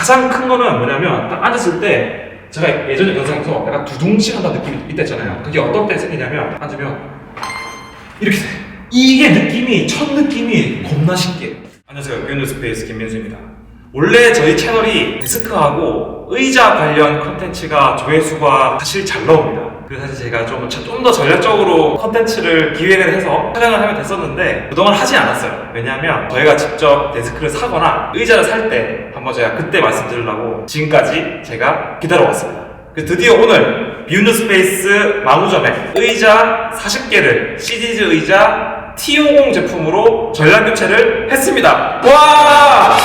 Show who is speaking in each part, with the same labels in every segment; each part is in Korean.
Speaker 1: 가장 큰 거는 뭐냐면 딱 앉았을 때 제가 예전에 영상에서 약간 두둥실 한다는 느낌이 있댔잖아요. 그게 어떤 때 생기냐면 앉으면 이렇게 돼. 이게 느낌이 첫 느낌이 겁나 신기해요. 안녕하세요, 뷰인더스페이스 김민수입니다. 원래 저희 채널이 데스크하고 의자 관련 컨텐츠가 조회수가 사실 잘 나옵니다. 그래서 사실 제가 좀 더 전략적으로 컨텐츠를 기획을 해서 촬영을 하면 됐었는데 그동안 하지 않았어요. 왜냐하면 저희가 직접 데스크를 사거나 의자를 살 때 한번 제가 그때 말씀드리려고 지금까지 제가 기다려왔습니다. 드디어 오늘 뷰인더스페이스 마무점에 의자 40개를 시리즈 의자 T50 제품으로 전략 교체를 했습니다. 와!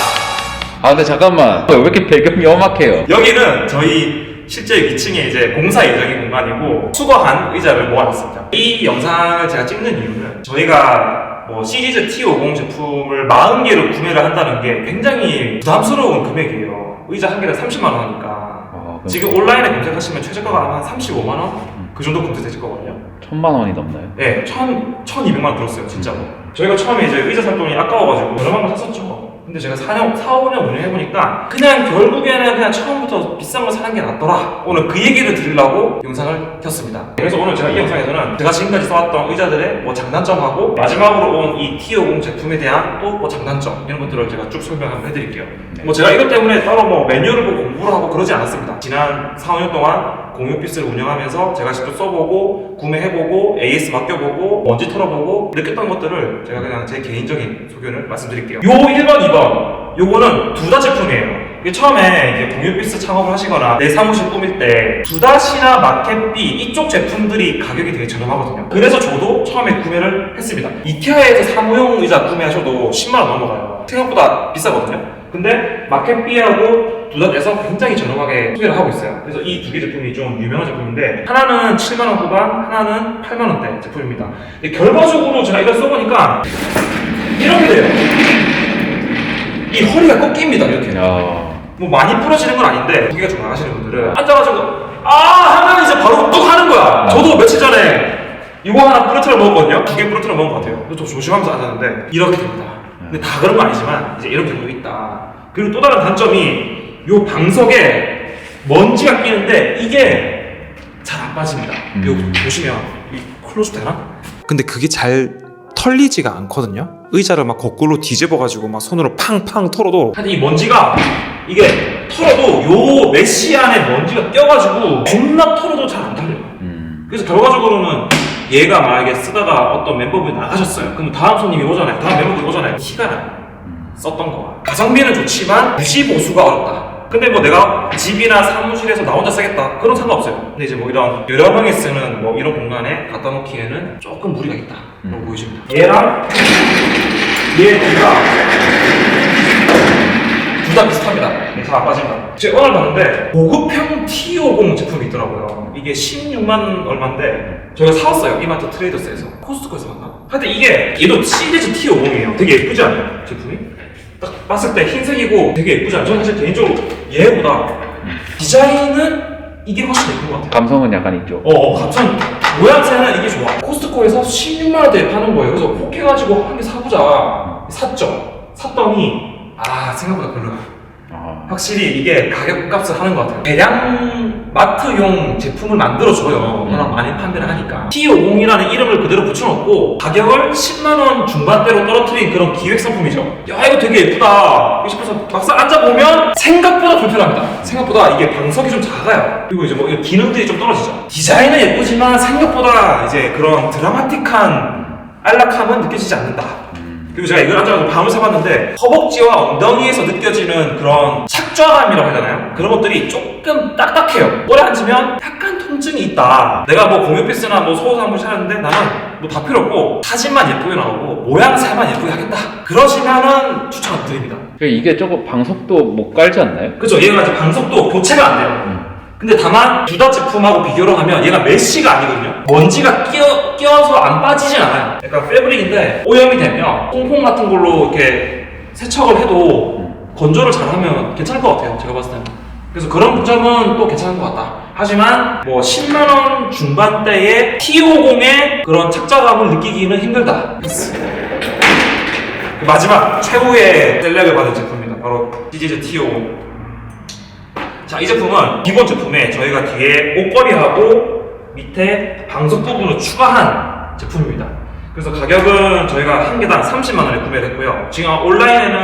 Speaker 2: 아 근데 잠깐만 왜 이렇게 배경이 험악해요?
Speaker 1: 여기는 저희 실제 위층에 이제 공사 예정인 공간이고 수거한 의자를 모아놨습니다. 이 영상을 제가 찍는 이유는 저희가 뭐 시리즈 T50 제품을 40개를 구매를 한다는 게 굉장히 부담스러운 금액이에요. 의자 한 개당 30만 원 하니까. 지금 온라인에 검색하시면 최저가가 아마 한 35만 원? 그 정도 검색되실 거거든요.
Speaker 2: 1000만 원이 넘나요?
Speaker 1: 네, 1200만 원 들었어요, 진짜로. 저희가 처음에 이제 의자 살 돈이 아까워가지고 저렴한 거 샀었죠. 근데 제가 4, 5년 운영해보니까 그냥 결국에는 그냥 처음부터 비싼 거 사는 게 낫더라. 오늘 그 얘기를 드리려고 영상을 켰습니다. 그래서 오늘 제가 이 영상에서는 제가 지금까지 써왔던 의자들의 뭐 장단점하고 마지막으로 온 이 T50 제품에 대한 또 뭐 장단점 이런 것들을 제가 쭉 설명 한번 해드릴게요. 뭐 제가 이것 때문에 따로 뭐 메뉴를 보고 공부를 하고 그러지 않았습니다. 지난 4, 5년 동안 공유 오피스를 운영하면서 제가 직접 써보고 구매해보고 AS 맡겨보고 먼지 털어보고 느꼈던 것들을 제가 그냥 제 개인적인 소견을 말씀드릴게요. 요 1번, 2번 요거는 두 다 제품이에요. 이게 처음에 이제 공유 오피스 창업을 하시거나 내 사무실 꾸밀 때 두다시나 마켓비 이쪽 제품들이 가격이 되게 저렴하거든요. 그래서 저도 처음에 구매를 했습니다. 이케아에서 사무용 의자 구매하셔도 10만 원 넘어가요. 생각보다 비싸거든요. 근데 마켓비하고 두닷에서 굉장히 저렴하게 소개를 하고 있어요. 그래서 이 두 개 제품이 좀 유명한 제품인데 하나는 7만원 후반, 하나는 8만원대 제품입니다. 근데 결과적으로 제가 이걸 써보니까 이렇게 돼요. 이 허리가 꺾입니다, 이렇게. 뭐 많이 부러지는 건 아닌데 무게가 좀 나가시는 분들은 앉아가지고 하면 이제 바로 뚝 하는 거야. 저도 며칠 전에 이거 하나 부러뜨려 먹었거든요. 2개 부러뜨려 먹은 것 같아요. 좀 조심하면서 앉았는데 이렇게 됩니다. 근데 다 그런 건 아니지만 이제 이런 경우도 있다. 그리고 또 다른 단점이 요 방석에 먼지가 끼는데 이게 잘 안 빠집니다. 요 보시면 이 클로즈 되나? 근데 그게 잘 털리지가 않거든요. 의자를 막 거꾸로 뒤집어가지고 막 손으로 팡팡 털어도 하여튼 이 먼지가 이게 털어도 요 메쉬 안에 먼지가 껴가지고 겁나 털어도 잘 안 털려요. 그래서 결과적으로는 얘가 만약에 쓰다가 어떤 멤버분이 나가셨어요. 그럼 다음 손님이 오잖아요. 다음 멤버분이 오잖아요. 티가 나요. 썼던 거. 가성비는 좋지만 유지 보수가 어렵다. 근데 뭐 내가 집이나 사무실에서 나 혼자 쓰겠다. 그런 상관없어요. 근데 이제 뭐 이런 여러 명이 쓰는 뭐 이런 공간에 갖다 놓기에는 조금 무리가 있다. 라고 보여집니다. 얘랑 얘 둘 다 비슷합니다. 잘 안 빠진다. 제가 오늘 봤는데 고급형 T50 제품이 있더라고요. 이게 16만 얼마인데 저희가 사왔어요. 이마트 트레이더스에서. 코스트코에서 만나? 하여튼 이게 얘도 시리즈 T50이에요. 되게 예쁘지 않아요? 제품이? 딱 봤을 때 흰색이고 되게 예쁘지 않아요? 저는 사실 개인적으로 얘보다 디자인은 이게 훨씬 예쁜 것 같아요.
Speaker 2: 감성은 약간 있죠.
Speaker 1: 감성 모양새는 이게 좋아. 코스트코에서 16만원대에 파는 거예요. 그래서 혹해가지고 한 개 사보자. 샀죠. 샀더니 생각보다 별로야. 확실히 이게 가격값을 하는 것 같아요. 대량 마트용 제품을 만들어줘요. 워낙 많이 판매를 하니까. T50이라는 이름을 그대로 붙여놓고 가격을 10만원 중반대로 떨어뜨린 그런 기획 상품이죠. 야 이거 되게 예쁘다 싶어서 막상 앉아보면 생각보다 불편합니다. 생각보다 이게 방석이 좀 작아요. 그리고 이제 뭐 기능들이 좀 떨어지죠. 디자인은 예쁘지만 생각보다 이제 그런 드라마틱한 안락함은 느껴지지 않는다. 그리고 제가 이걸 앉아서 밤을 새봤는데 허벅지와 엉덩이에서 느껴지는 그런 착좌감이라고 하잖아요. 그런 것들이 조금 딱딱해요. 오래 앉으면 약간 통증이 있다. 내가 뭐 공유 피스나 뭐 소옷 한번 사는데 나는 뭐 다 필요 없고 사진만 예쁘게 나오고 모양새만 예쁘게 하겠다. 그러시면은 추천 안 드립니다.
Speaker 2: 이게 저거 방석도 못 깔지 않나요?
Speaker 1: 그죠. 얘가 이제 방석도 교체가 안 돼요. 근데 다만 두다 제품하고 비교를 하면 얘가 메쉬가 아니거든요. 먼지가 끼어서 안 빠지진 않아요. 약간 패브릭인데 오염이 되면 퐁퐁 같은 걸로 이렇게 세척을 해도 건조를 잘하면 괜찮을 것 같아요. 제가 봤을 때는. 그래서 그런 점은 또 괜찮은 것 같다. 하지만 뭐 10만원 중반대의 T50의 그런 착자감을 느끼기는 힘들다. 마지막 최고의 셀렉을 받은 제품입니다. 바로 시리즈 T50. 자, 이 제품은 기본 제품에 저희가 뒤에 옷걸이하고 밑에 방석 부분을 추가한 제품입니다. 그래서 가격은 저희가 한 개당 30만원에 구매를 했고요. 지금 온라인에는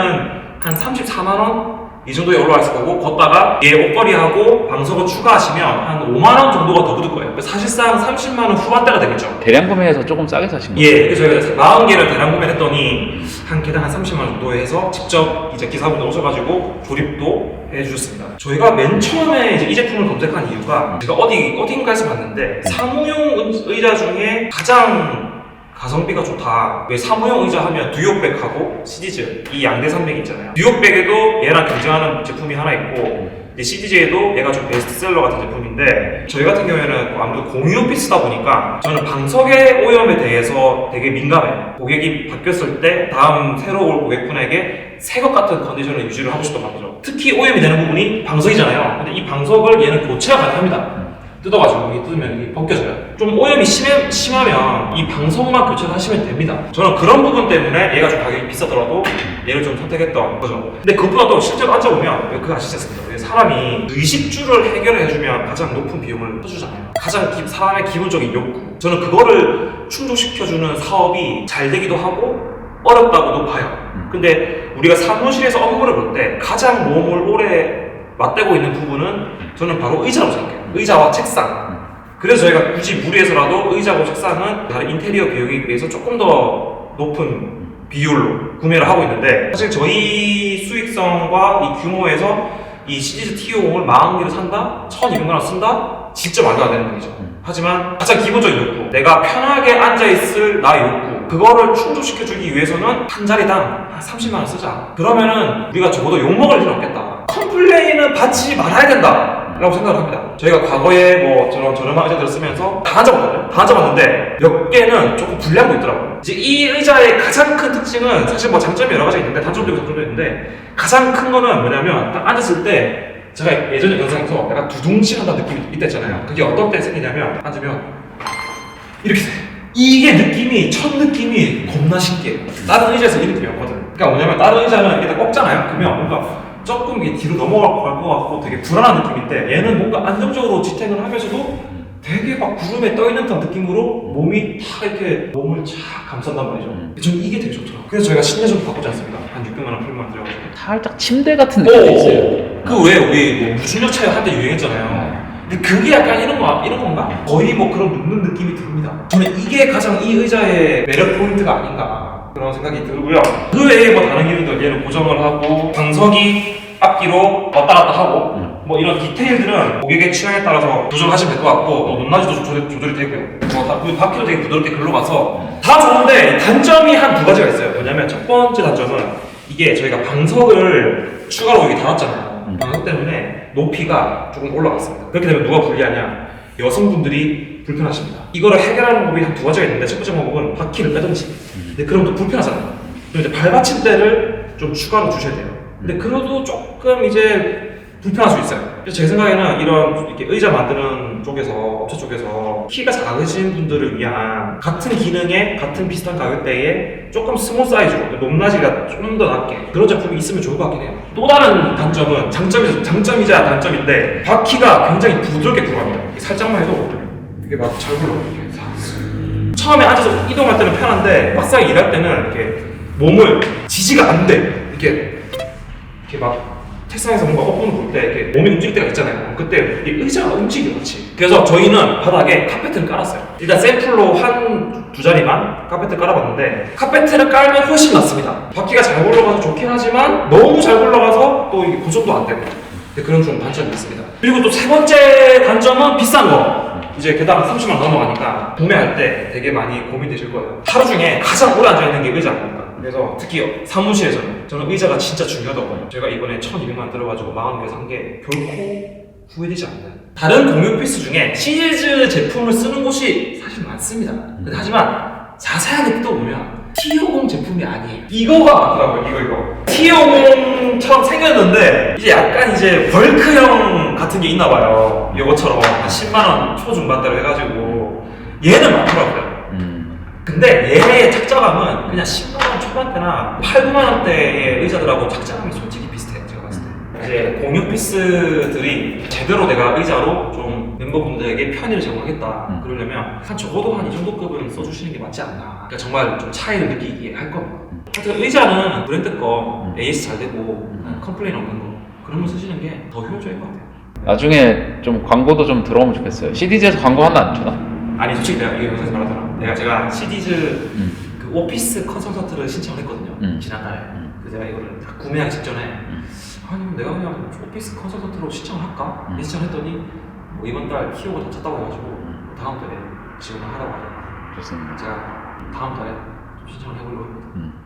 Speaker 1: 한 34만원? 이 정도에 올라와 있을 거고, 걷다가 얘 옷걸이하고 방석을 추가하시면 한 5만원 정도가 더 붙을 거예요. 사실상 30만원 후반대가 되겠죠.
Speaker 2: 대량 구매해서 조금 싸게 사신 거예요?
Speaker 1: 예, 그래서 저희가 40개를 대량 구매를 했더니 한 개당 한 30만원 정도에 해서 직접 이제 기사분들 오셔가지고 조립도 해주셨습니다. 저희가 맨 처음에 이제 이 제품을 검색한 이유가 제가 어딘가에서 봤는데 사무용 의자 중에 가장 가성비가 좋다. 왜 사무용 의자 하면 듀오백하고 시디즈 이 양대 산맥이 있잖아요. 듀오백에도 얘랑 경쟁하는 제품이 하나 있고 시디즈에도 얘가 좀 베스트셀러 같은 제품인데 저희 같은 경우에는 아무래도 공유 오피스다 보니까 저는 방석의 오염에 대해서 되게 민감해요. 고객이 바뀌었을 때 다음 새로 올 고객분에게 새 것 같은 컨디션을 유지를 하고 싶단 말이죠. 특히 오염이 되는 부분이 방석이잖아요. 근데 이 방석을 얘는 교체가 가능합니다. 뜯어가지고 이게 뜯으면 이게 벗겨져요. 좀 오염이 심하면 이 방석만 교체를 하시면 됩니다. 저는 그런 부분 때문에 얘가 좀 가격이 비싸더라도 얘를 좀 선택했던 거죠. 근데 그것보다 또 실제로 앉아보면 그거 아시지 않습니까? 사람이 의식주를 해결해주면 가장 높은 비용을 써주잖아요. 가장 사람의 기본적인 욕구. 저는 그거를 충족시켜주는 사업이 잘 되기도 하고 어렵다고도 봐요. 근데 우리가 사무실에서 업무를 볼 때 가장 몸을 오래 맞대고 있는 부분은 저는 바로 의자라고 생각해요. 의자와 책상. 그래서 저희가 굳이 무리해서라도 의자하고 책상은 다른 인테리어 비용에 비해서 조금 더 높은 비율로 구매를 하고 있는데 사실 저희 수익성과 이 규모에서 이 시리즈 T50을 40개를 산다? 1200만원 쓴다? 진짜 말도 안 되는 분이죠. 하지만 가장 기본적인 욕구, 내가 편하게 앉아있을 나의 욕구, 그거를 충족시켜주기 위해서는 한 자리당 한 30만원 쓰자. 그러면은 우리가 적어도 욕먹을 일은 없겠다. 컴플레인은 받지 말아야 된다 라고 생각을 합니다. 저희가 과거에 뭐 저렴한 의자들을 쓰면서 다 앉아봤거든요. 다 앉아봤는데 몇 개는 조금 불리한 거 있더라고요. 이제 이 의자의 가장 큰 특징은 사실 뭐 장점이 여러 가지 있는데 단점도 있고 장점도 있는데 가장 큰 거는 뭐냐면 딱 앉았을 때 제가 예전에 영상에서 약간 두둥실한다는 느낌이 있댔잖아요. 그게 어떤 때 생기냐면 앉으면 이렇게 돼. 이게 느낌이 첫 느낌이 겁나 신기해요. 다른 의자에서 이 느낌이 없거든. 그러니까 뭐냐면 다른 의자는 이게 딱 꺾잖아요. 그러면 뭔가 조금 이게 뒤로 넘어갈 것 같고 되게 불안한 느낌인데 얘는 뭔가 안정적으로 지탱을 하면서도 되게 막 구름에 떠있는 듯한 느낌으로 몸이 탁 이렇게 몸을 쫙 감싼단 말이죠. 저는 이게 되게 좋더라고요. 그래서 저희가 10년 정도 바꾸지 않습니다. 한 600만원 800만원 들여가지고
Speaker 2: 살짝 침대 같은 느낌이 있어요.
Speaker 1: 그 왜 우리 뭐 무중력 차이 한때 유행했잖아요. 근데 그게 약간 이런 건가? 거의 뭐 그런 눕는 느낌이 듭니다. 저는 이게 가장 이 의자의 매력 포인트가 아닌가 그런 생각이 들고요. 그 외에 뭐 다른 기능들 얘를 고정을 하고 방석이 앞뒤로 왔다 갔다 하고 뭐 이런 디테일들은 고객의 취향에 따라서 조정하시면 될 것 같고 뭐 높낮이도 조절이 되고요. 바퀴도 되게 부드럽게 글러가서 다 좋은데 단점이 한 두 가지가 있어요. 뭐냐면 첫 번째 단점은 이게 저희가 방석을 추가로 여기 달았잖아요. 방석 때문에 높이가 조금 올라갔습니다. 그렇게 되면 누가 불리하냐? 여성분들이 불편하십니다. 이거를 해결하는 방법이 한 두 가지가 있는데 첫 번째 방법은 바퀴를 빼든지. 근데 그럼 또 불편하잖아요. 그럼 이제 발받침대를 좀 추가로 주셔야 돼요. 근데 그래도 조금 이제 불편할 수 있어요. 그래서 제 생각에는 이런 이렇게 의자 만드는 쪽에서 업체 쪽에서 키가 작으신 분들을 위한 같은 기능에 같은 비슷한 가격대에 조금 스몰 사이즈로 높낮이가 좀 더 낮게 그런 제품이 있으면 좋을 것 같긴 해요. 또 다른 단점은 장점이자 단점인데 바퀴가 굉장히 부드럽게 굴러갑니다. 살짝만 해도 이게 막 잘 굴러가요. 처음에 앉아서 이동할 때는 편한데 막상 일할 때는 이렇게 몸을 지지가 안 돼. 이렇게 막 책상에서 뭔가 오픈을 볼 때 이렇게 몸이 움직일 때가 있잖아요. 그때 이 의자가 움직여 같이. 그래서 저희는 바닥에 카페트를 깔았어요. 일단 샘플로 한 두 자리만 카페트 깔아봤는데 카페트를 깔면 훨씬 낫습니다. 바퀴가 잘 굴러가서 좋긴 하지만 너무 잘 굴러가서 또 이게 고정도 안 되고 그런 좀 단점이 있습니다. 그리고 또 세 번째 단점은 비싼 거. 이제 개당 30만 원 넘어가니까 구매할 때 되게 많이 고민되실 거예요. 하루 중에 가장 오래 앉아있는 게 의자 아닙니까? 그래서 특히 사무실에서는 저는 의자가 진짜 중요하다고 봐요. 제가 이번에 1200만 원 들어가지고 40개에서 한 게 결코 후회되지 않는 다른 공유 피스 중에 시리즈 제품을 쓰는 곳이 사실 많습니다. 하지만 자세하게 뜯어보면 T50 제품이 아니에요. 이거가 많더라고요. 이거 T50처럼 생겼는데 이제 약간 이제 벌크형 같은 게 있나 봐요. 이거처럼 한 10만원 초중반대로 해가지고 얘는 많더라고요. 근데 얘의 착자감은 그냥 10만원 초반대나 8, 9만원대의 의자들하고 착자감이 솔직히 비슷해요. 제가 봤을 때 이제 공유 피스들이 제대로 내가 의자로 좀 멤버분들에게 편의를 제공하겠다 그러려면 한 적어도 한 이 정도 급은 써주시는 게 맞지 않나. 그러니까 정말 좀 차이를 느끼게 할 겁니다. 하여튼 의자는 브랜드 거 AS 잘 되고 컴플레인 없는 거 그런 거 쓰시는 게 더 효율적일 것 같아요.
Speaker 2: 나중에 좀 광고도 좀 들어오면 좋겠어요. CD즈에서 광고 하나 안 주나?
Speaker 1: 아니 솔직히 내가 이게 영상에서 말하잖아. 제가 CD즈 그 오피스 컨설턴트를 신청을 했거든요. 지난달에. 그래서 내가 이거를 다 구매하기 직전에 아니 내가 그냥 오피스 컨설턴트로 신청을 할까? 신청했더니 뭐 이번 달 키워가 다 찼다고 해가지고 다음 달에 지원을 하라고 하더라고요.
Speaker 2: 좋습니다.
Speaker 1: 제가 다음 달에 좀 신청을 해보려고 합니다.